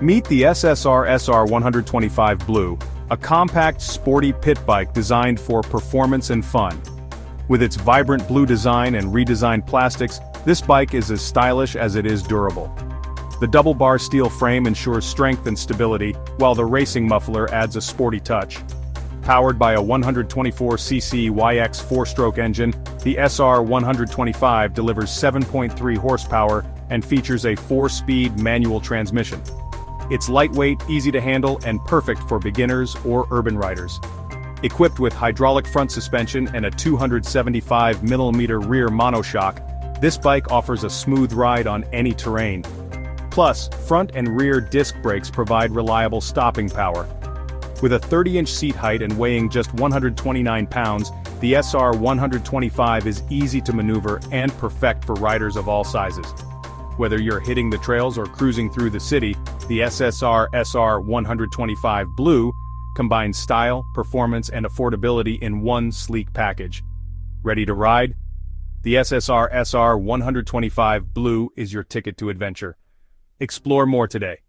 Meet the SSR SR125 Blue, a compact, sporty pit bike designed for performance and fun. With its vibrant blue design and redesigned plastics, this bike is as stylish as it is durable. The double-bar steel frame ensures strength and stability, while the racing muffler adds a sporty touch. Powered by a 124cc YX 4-stroke engine, the SR125 delivers 7.3 horsepower and features a 4-speed manual transmission. It's lightweight, easy to handle, and perfect for beginners or urban riders. Equipped with hydraulic front suspension and a 275mm rear monoshock, this bike offers a smooth ride on any terrain. Plus, front and rear disc brakes provide reliable stopping power. With a 30-inch seat height and weighing just 129 pounds, the SR125 is easy to maneuver and perfect for riders of all sizes. Whether you're hitting the trails or cruising through the city, the SSR SR125 Blue combines style, performance, and affordability in one sleek package. Ready to ride? The SSR SR125 Blue is your ticket to adventure. Explore more today.